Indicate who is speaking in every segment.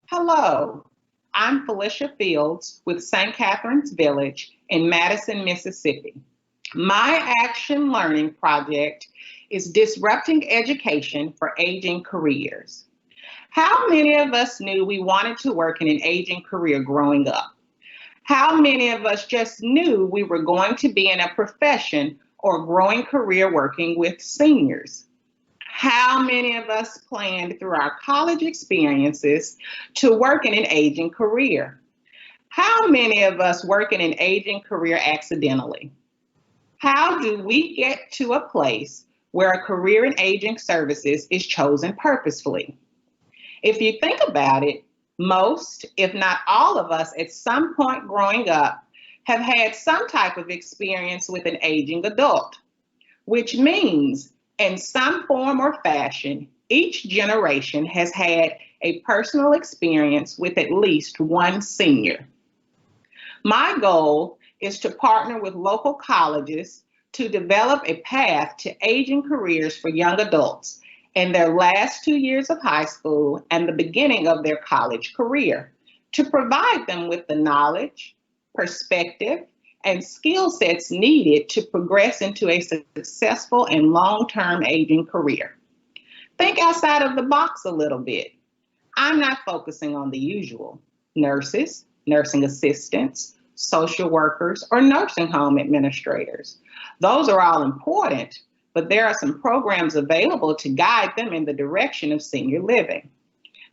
Speaker 1: Hello, I'm Felicia Fields with St. Catherine's Village in Madison, Mississippi. My action learning project is disrupting education for aging careers. How many of us knew we wanted to work in an aging career growing up? How many of us just knew we were going to be in a profession or growing career working with seniors? How many of us planned through our college experiences to work in an aging career? How many of us work in an aging career accidentally? How do we get to a place where a career in aging services is chosen purposefully? If you think about it, most, if not all of us, at some point growing up, have had some type of experience with an aging adult, which means in some form or fashion, each generation has had a personal experience with at least one senior. My goal is to partner with local colleges to develop a path to aging careers for young adults in their last 2 years of high school and the beginning of their college career to provide them with the knowledge, perspective, and skill sets needed to progress into a successful and long-term aging career. Think outside of the box a little bit. I'm not focusing on the usual nurses, nursing assistants, social workers, or nursing home administrators. Those are all important, but there are some programs available to guide them in the direction of senior living.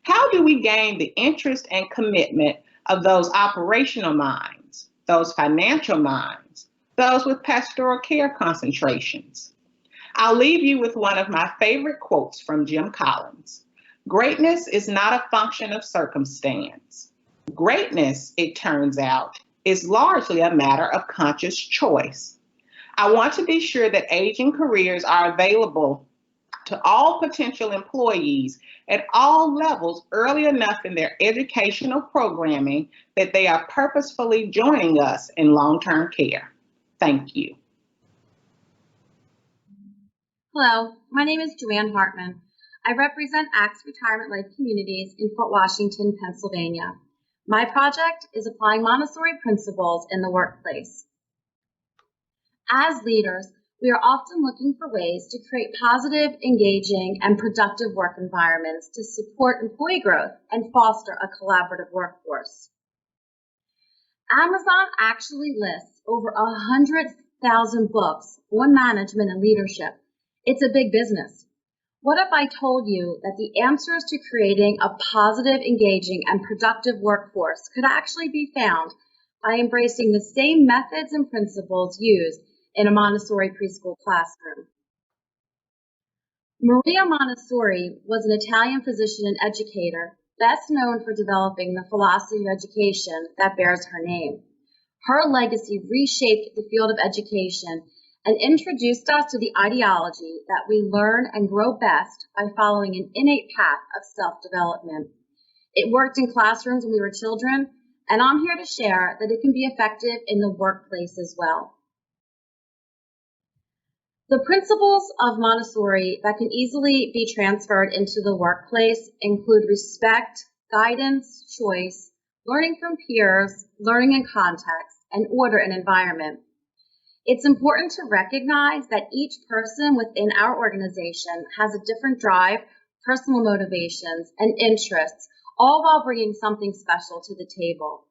Speaker 1: How do we gain the interest and commitment of those operational minds, those financial minds, those with pastoral care concentrations? I'll leave you with one of my favorite quotes from Jim Collins. Greatness is not a function of circumstance. Greatness, it turns out, is largely a matter of conscious choice. I want to be sure that aging careers are available to all potential employees at all levels early enough in their educational programming that they are purposefully joining us in long-term care. Thank you.
Speaker 2: Hello, my name is Joanne Hartman. I represent ACTS Retirement Life Communities in Fort Washington, Pennsylvania. My project is applying Montessori principles in the workplace. As leaders, we are often looking for ways to create positive, engaging, and productive work environments to support employee growth and foster a collaborative workforce. Amazon actually lists over 100,000 books on management and leadership. It's a big business. What if I told you that the answers to creating a positive, engaging, and productive workforce could actually be found by embracing the same methods and principles used in a Montessori preschool classroom? Maria Montessori was an Italian physician and educator, best known for developing the philosophy of education that bears her name. Her legacy reshaped the field of education and introduced us to the ideology that we learn and grow best by following an innate path of self-development. It worked in classrooms when we were children, and I'm here to share that it can be effective in the workplace as well. The principles of Montessori that can easily be transferred into the workplace include respect, guidance, choice, learning from peers, learning in context, and order and environment. It's important to recognize that each person within our organization has a different drive, personal motivations, and interests, all while bringing something special to the table.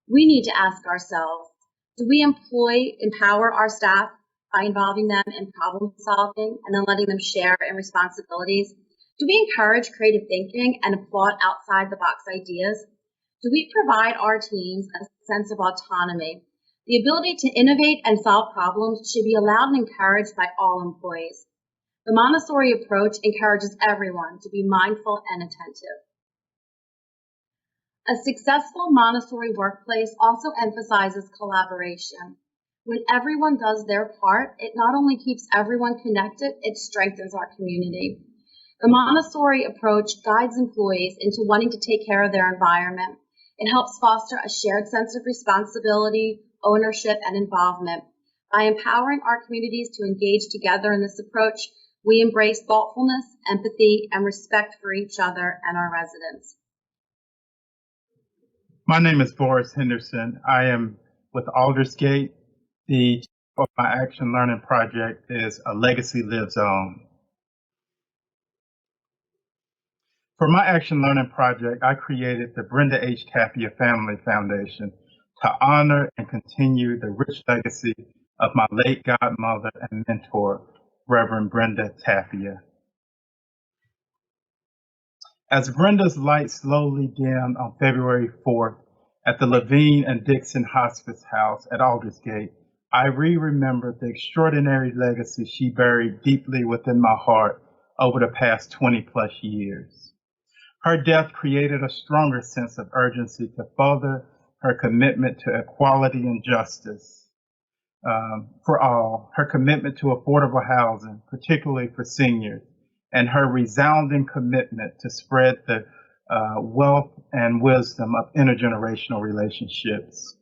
Speaker 2: We need to ask ourselves, do we empower our staff by involving them in problem solving and then letting them share in responsibilities? Do we encourage creative thinking and applaud outside the box ideas? Do we provide our teams a sense of autonomy? The ability to innovate and solve problems should be allowed and encouraged by all employees. The Montessori approach encourages everyone to be mindful and attentive. A successful Montessori workplace also emphasizes collaboration. When everyone does their part, it not only keeps everyone connected, it strengthens our community. The Montessori approach guides employees into wanting to take care of their environment. It helps foster a shared sense of responsibility, ownership, and involvement. By empowering our communities to engage together in this approach, we embrace thoughtfulness, empathy, and respect for each other and our residents.
Speaker 3: My name is Boris Henderson. I am with Aldersgate. The title of my Action Learning project is A Legacy Lives On. For my Action Learning project, I created the Brenda H. Tapia Family Foundation to honor and continue the rich legacy of my late godmother and mentor, Reverend Brenda Tapia. As Brenda's light slowly dimmed on February 4th at the Levine and Dixon Hospice House at Aldersgate, I remembered the extraordinary legacy she buried deeply within my heart over the past 20 plus years. Her death created a stronger sense of urgency to further her commitment to equality and justice for all, her commitment to affordable housing, particularly for seniors, and her resounding commitment to spread the wealth and wisdom of intergenerational relationships.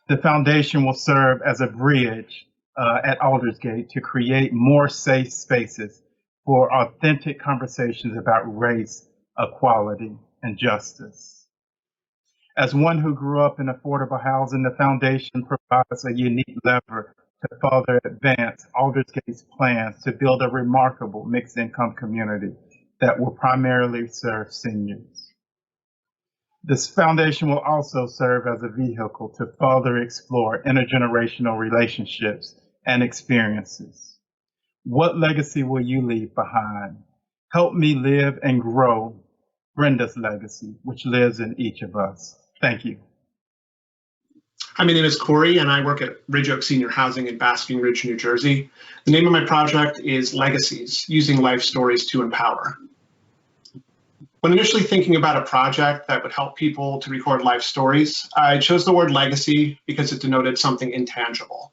Speaker 3: The foundation will serve as a bridge at Aldersgate to create more safe spaces for authentic conversations about race, equality, and justice. As one who grew up in affordable housing, the foundation provides a unique lever to further advance Aldersgate's plans to build a remarkable mixed income community that will primarily serve seniors. This foundation will also serve as a vehicle to further explore intergenerational relationships and experiences. What legacy will you leave behind? Help me live and grow Brenda's legacy, which lives in each of us. Thank you.
Speaker 4: Hi, my name is Corey, and I work at Ridge Oak Senior Housing in Basking Ridge, New Jersey. The name of my project is Legacies, Using Life Stories to Empower. When initially thinking about a project that would help people to record life stories, I chose the word legacy because it denoted something intangible.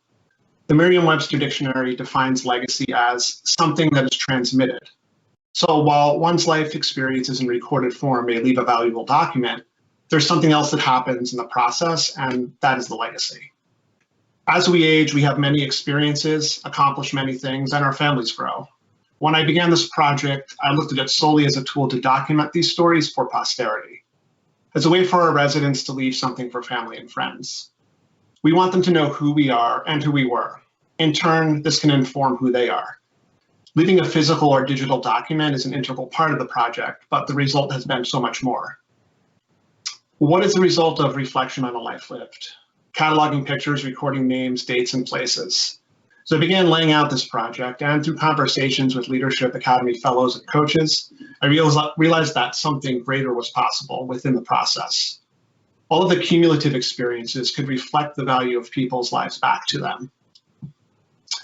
Speaker 4: The Merriam-Webster Dictionary defines legacy as something that is transmitted. So while one's life experiences in recorded form may leave a valuable document, there's something else that happens in the process, and that is the legacy. As we age, we have many experiences, accomplish many things, and our families grow. When I began this project, I looked at it solely as a tool to document these stories for posterity, as a way for our residents to leave something for family and friends. We want them to know who we are and who we were. In turn, this can inform who they are. Leaving a physical or digital document is an integral part of the project, but the result has been so much more. What is the result of reflection on a life lived? Cataloging pictures, recording names, dates, and places. So I began laying out this project, and through conversations with Leadership Academy fellows and coaches, I realized that something greater was possible within the process. All of the cumulative experiences could reflect the value of people's lives back to them.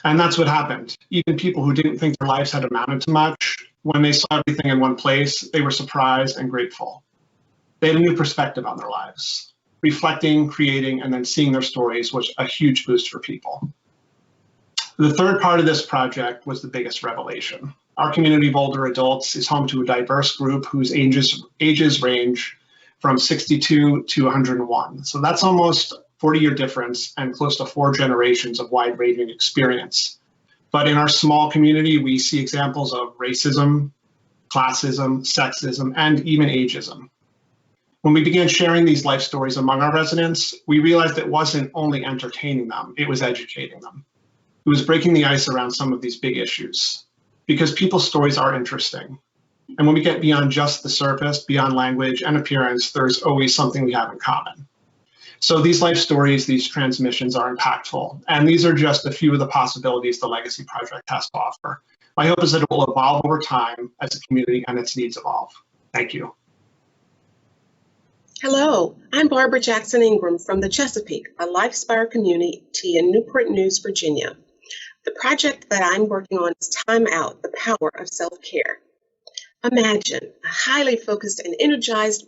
Speaker 4: And that's what happened. Even people who didn't think their lives had amounted to much, when they saw everything in one place, they were surprised and grateful. They had a new perspective on their lives. Reflecting, creating, and then seeing their stories was a huge boost for people. The third part of this project was the biggest revelation. Our community of older adults is home to a diverse group whose ages range from 62 to 101. So that's almost 40-year difference and close to 4 generations of wide-ranging experience. But in our small community, we see examples of racism, classism, sexism, and even ageism. When we began sharing these life stories among our residents, we realized it wasn't only entertaining them, it was educating them. It was breaking the ice around some of these big issues, because people's stories are interesting. And when we get beyond just the surface, beyond language and appearance, there's always something we have in common. So these life stories, these transmissions are impactful. And these are just a few of the possibilities the Legacy Project has to offer. My hope is that it will evolve over time as the community and its needs evolve. Thank you.
Speaker 5: Hello, I'm Barbara Jackson Ingram from the Chesapeake, a LifeSpire community in Newport News, Virginia. The project that I'm working on is Time Out, the Power of Self-Care. Imagine a highly focused and energized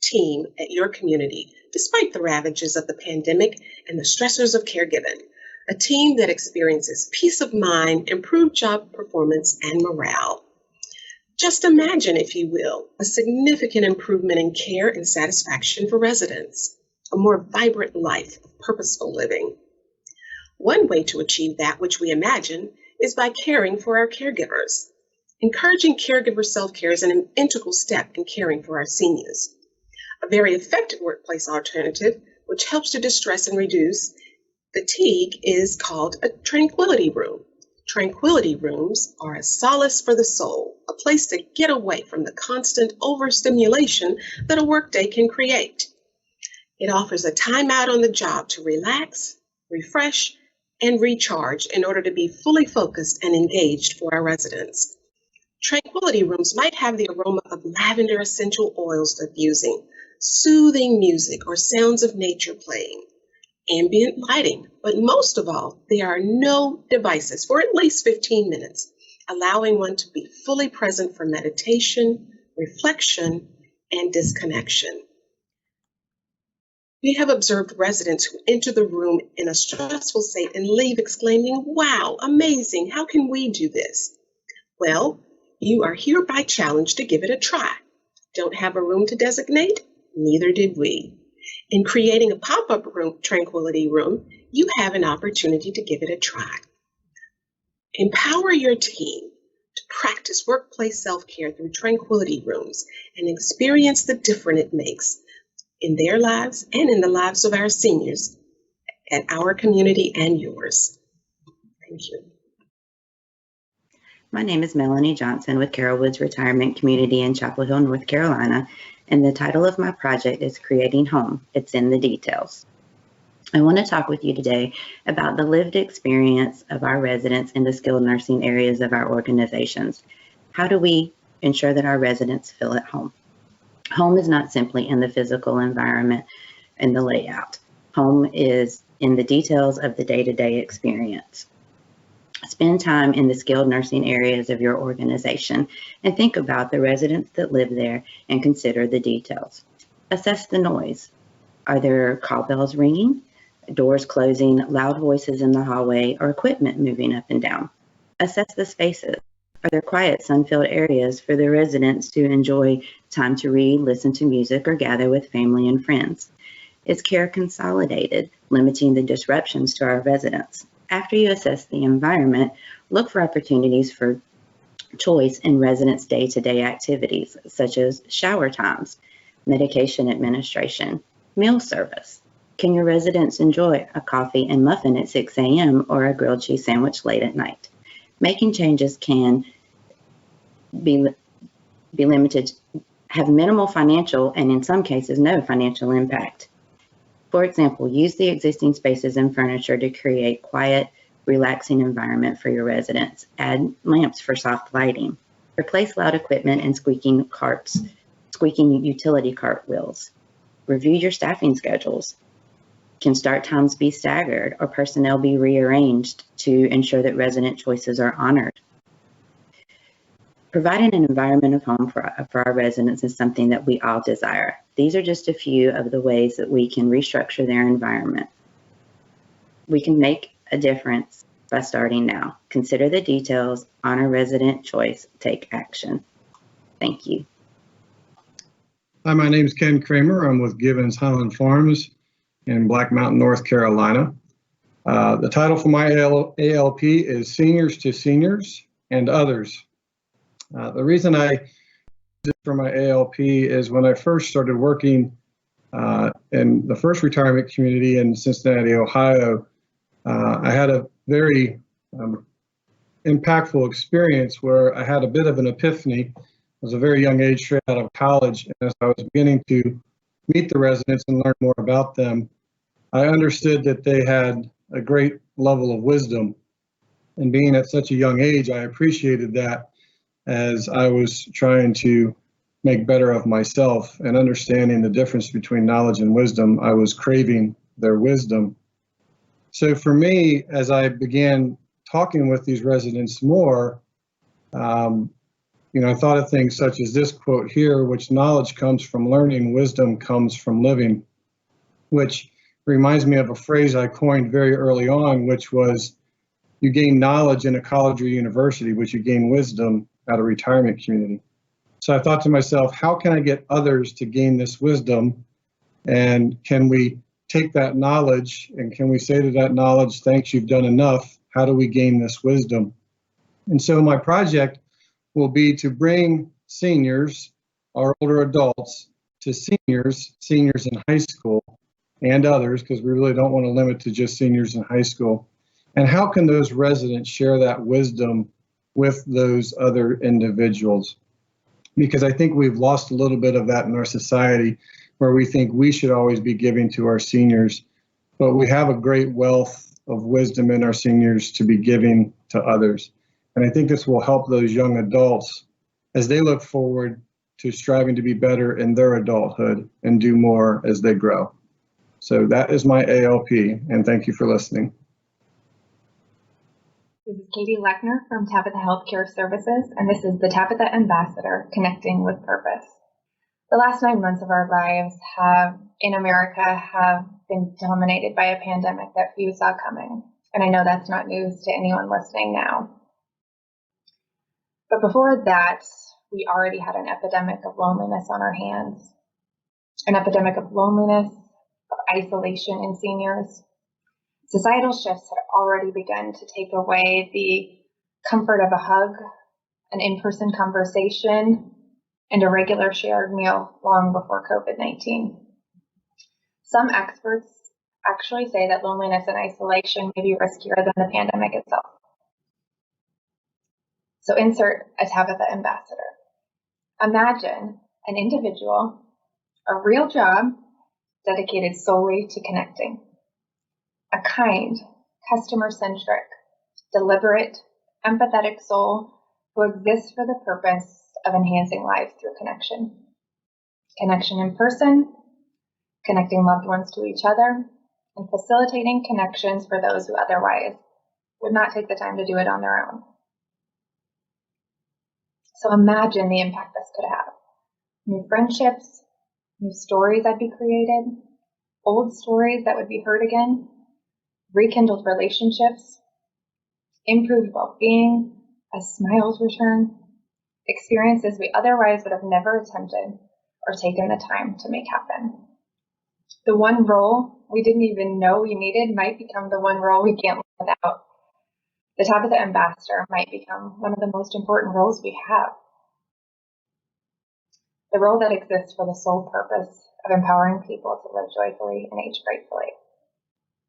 Speaker 5: team at your community, despite the ravages of the pandemic and the stressors of caregiving. A team that experiences peace of mind, improved job performance, and morale. Just imagine, if you will, a significant improvement in care and satisfaction for residents, a more vibrant life of purposeful living. One way to achieve that which we imagine is by caring for our caregivers. Encouraging caregiver self-care is an integral step in caring for our seniors. A very effective workplace alternative, which helps to distress and reduce fatigue, is called a tranquility room. Tranquility rooms are a solace for the soul, a place to get away from the constant overstimulation that a workday can create. It offers a time out on the job to relax, refresh, and recharge in order to be fully focused and engaged for our residents. Tranquility rooms might have the aroma of lavender essential oils diffusing, soothing music, or sounds of nature playing, ambient lighting, but most of all, there are no devices for at least 15 minutes, allowing one to be fully present for meditation, reflection, and disconnection. We have observed residents who enter the room in a stressful state and leave exclaiming, "Wow, amazing, how can we do this?" Well, you are hereby challenged to give it a try. Don't have a room to designate? Neither did we. In creating a pop-up room, tranquility room, you have an opportunity to give it a try. Empower your team to practice workplace self-care through tranquility rooms and experience the difference it makes in their lives and in the lives of our seniors at our community and yours. Thank you.
Speaker 6: My name is Melanie Johnson with Carroll Woods Retirement Community in Chapel Hill, North Carolina, and the title of my project is Creating Home. It's in the details. I want to talk with you today about the lived experience of our residents in the skilled nursing areas of our organizations. How do we ensure that our residents feel at home? Home is not simply in the physical environment and the layout. Home is in the details of the day-to-day experience. Spend time in the skilled nursing areas of your organization and think about the residents that live there and consider the details. Assess the noise. Are there call bells ringing, doors closing, loud voices in the hallway, or equipment moving up and down? Assess the spaces. Are there quiet, sun-filled areas for the residents to enjoy time to read, listen to music, or gather with family and friends? Is care consolidated, limiting the disruptions to our residents? After you assess the environment, look for opportunities for choice in residents' day-to-day activities, such as shower times, medication administration, meal service. Can your residents enjoy a coffee and muffin at 6 a.m. or a grilled cheese sandwich late at night? Making changes can be limited, have minimal financial and in some cases no financial impact. For example, use the existing spaces and furniture to create quiet, relaxing environment for your residents. Add lamps for soft lighting. Replace loud equipment and squeaking utility cart wheels. Review your staffing schedules. Can start times be staggered or personnel be rearranged to ensure that resident choices are honored? Providing an environment of home for our residents is something that we all desire. These are just a few of the ways that we can restructure their environment. We can make a difference by starting now. Consider the details, honor resident choice, take action. Thank you.
Speaker 7: Hi, my name is Ken Kramer. I'm with Givens Highland Farms in Black Mountain, North Carolina. The title for my ALP is Seniors to Seniors and Others. The reason I did it for my ALP is when I first started working in the first retirement community in Cincinnati, Ohio, I had a very impactful experience where I had a bit of an epiphany. I was a very young age, straight out of college, and as I was beginning to meet the residents and learn more about them, I understood that they had a great level of wisdom. And being at such a young age, I appreciated that as I was trying to make better of myself and understanding the difference between knowledge and wisdom. I was craving their wisdom. So for me, as I began talking with these residents more, I thought of things such as this quote here, which knowledge comes from learning, wisdom comes from living, which reminds me of a phrase I coined very early on, which was, you gain knowledge in a college or university, but you gain wisdom at a retirement community. So I thought to myself, how can I get others to gain this wisdom? And can we take that knowledge and can we say to that knowledge, thanks, you've done enough. How do we gain this wisdom? And so my project will be to bring seniors, our older adults, to seniors in high school and others, because we really don't want to limit to just seniors in high school? And how can those residents share that wisdom with those other individuals? Because I think we've lost a little bit of that in our society, where we think we should always be giving to our seniors, but we have a great wealth of wisdom in our seniors to be giving to others. And I think this will help those young adults as they look forward to striving to be better in their adulthood and do more as they grow. So that is my ALP, and thank you for listening.
Speaker 8: This is Katie Lechner from Tabitha Healthcare Services, and this is the Tabitha Ambassador, Connecting with Purpose. The last 9 months of our lives in America have been dominated by a pandemic that few saw coming, and I know that's not news to anyone listening now. But before that, we already had an epidemic of loneliness on our hands, an epidemic of loneliness, of isolation in seniors. Societal shifts had already begun to take away the comfort of a hug, an in-person conversation, and a regular shared meal long before COVID-19. Some experts actually say that loneliness and isolation may be riskier than the pandemic itself. So insert a Tabitha Ambassador. Imagine an individual, a real job dedicated solely to connecting. A kind, customer-centric, deliberate, empathetic soul who exists for the purpose of enhancing lives through connection. Connection in person, connecting loved ones to each other, and facilitating connections for those who otherwise would not take the time to do it on their own. So imagine the impact this could have. New friendships, new stories that be created, old stories that would be heard again, rekindled relationships, improved well-being, as smiles return, experiences we otherwise would have never attempted or taken the time to make happen. The one role we didn't even know we needed might become the one role we can't live without. The Tabitha Ambassador might become one of the most important roles we have. The role that exists for the sole purpose of empowering people to live joyfully and age gratefully.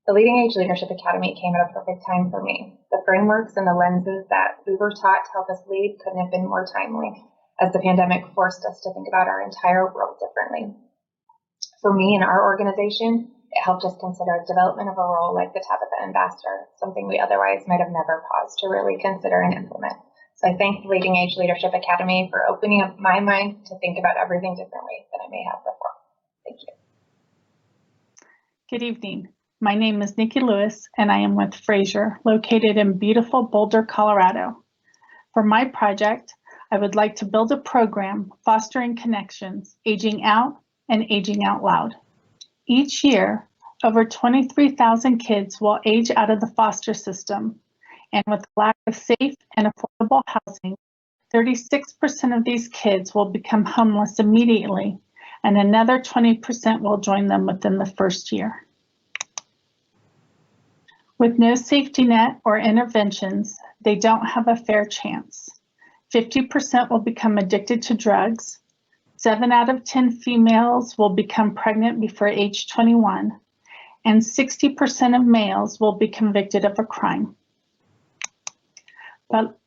Speaker 8: The LeadingAge Leadership Academy came at a perfect time for me. The frameworks and the lenses that we were taught to help us lead couldn't have been more timely, as the pandemic forced us to think about our entire world differently. For me and our organization, it helped us consider development of a role like the Tabitha Ambassador, something we otherwise might have never paused to really consider and implement. So I thank the LeadingAge Leadership Academy for opening up my mind to think about everything differently than I may have before. Thank you.
Speaker 9: Good evening. My name is Nikki Lewis, and I am with Fraser, located in beautiful Boulder, Colorado. For my project, I would like to build a program fostering connections, aging out and aging out loud. Each year, over 23,000 kids will age out of the foster system, and with lack of safe and affordable housing, 36% of these kids will become homeless immediately, and another 20% will join them within the first year. With no safety net or interventions, they don't have a fair chance. 50% will become addicted to drugs. 7 out of 10 females will become pregnant before age 21, and 60% of males will be convicted of a crime. But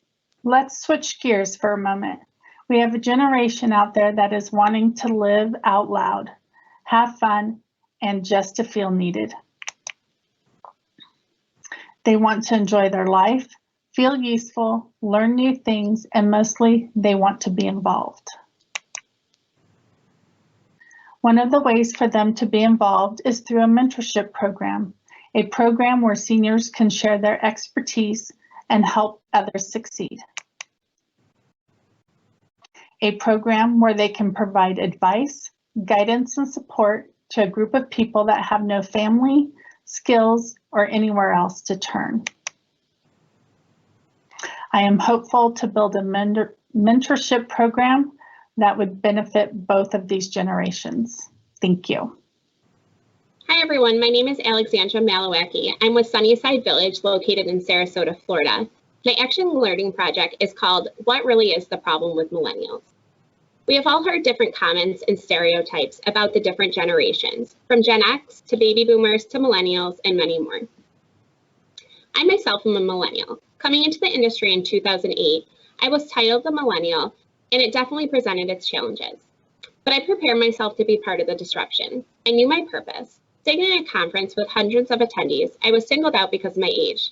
Speaker 9: let's switch gears for a moment. We have a generation out there that is wanting to live out loud, have fun, and just to feel needed. They want to enjoy their life, feel useful, learn new things, and mostly they want to be involved. One of the ways for them to be involved is through a mentorship program, a program where seniors can share their expertise and help others succeed. A program where they can provide advice, guidance, and support to a group of people that have no family, skills, or anywhere else to turn. I am hopeful to build a mentorship program that would benefit both of these generations. Thank you.
Speaker 10: Hi everyone, my name is Alexandra Malawacki. I'm with Sunnyside Village located in Sarasota, Florida. My action learning project is called What Really is the Problem with Millennials? We have all heard different comments and stereotypes about the different generations, from Gen X to baby boomers to millennials and many more. I myself am a millennial. Coming into the industry in 2008, I was titled a millennial, and it definitely presented its challenges. But I prepared myself to be part of the disruption. I knew my purpose. Sitting in a conference with hundreds of attendees, I was singled out because of my age,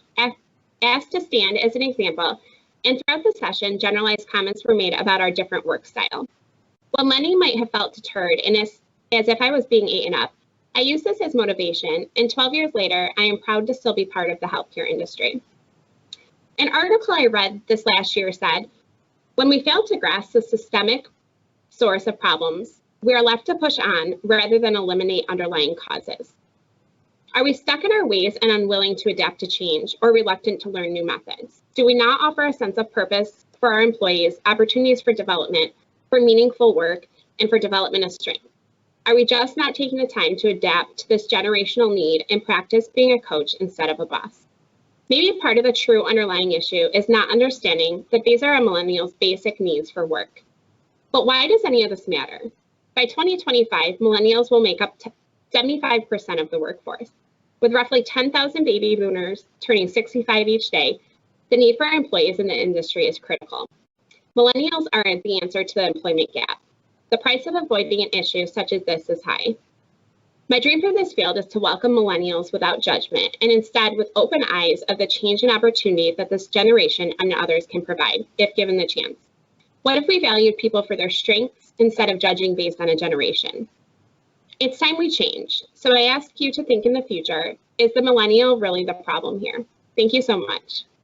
Speaker 10: asked to stand as an example, and throughout the session, generalized comments were made about our different work style. While many might have felt deterred and as if I was being eaten up, I used this as motivation, and 12 years later, I am proud to still be part of the healthcare industry. An article I read this last year said, when we fail to grasp the systemic source of problems, we are left to push on rather than eliminate underlying causes. Are we stuck in our ways and unwilling to adapt to change or reluctant to learn new methods? Do we not offer a sense of purpose for our employees, opportunities for development, for meaningful work, and for development of strength? Are we just not taking the time to adapt to this generational need and practice being a coach instead of a boss? Maybe part of the true underlying issue is not understanding that these are a millennials' basic needs for work. But why does any of this matter? By 2025, millennials will make up 75% of the workforce. With roughly 10,000 baby boomers turning 65 each day, the need for employees in the industry is critical. Millennials are the answer to the employment gap. The price of avoiding an issue such as this is high. My dream for this field is to welcome millennials without judgment and instead with open eyes of the change and opportunity that this generation and others can provide, if given the chance. What if we valued people for their strengths instead of judging based on a generation? It's time we change. So I ask you to think in the future, is the millennial really the problem here? Thank you so much.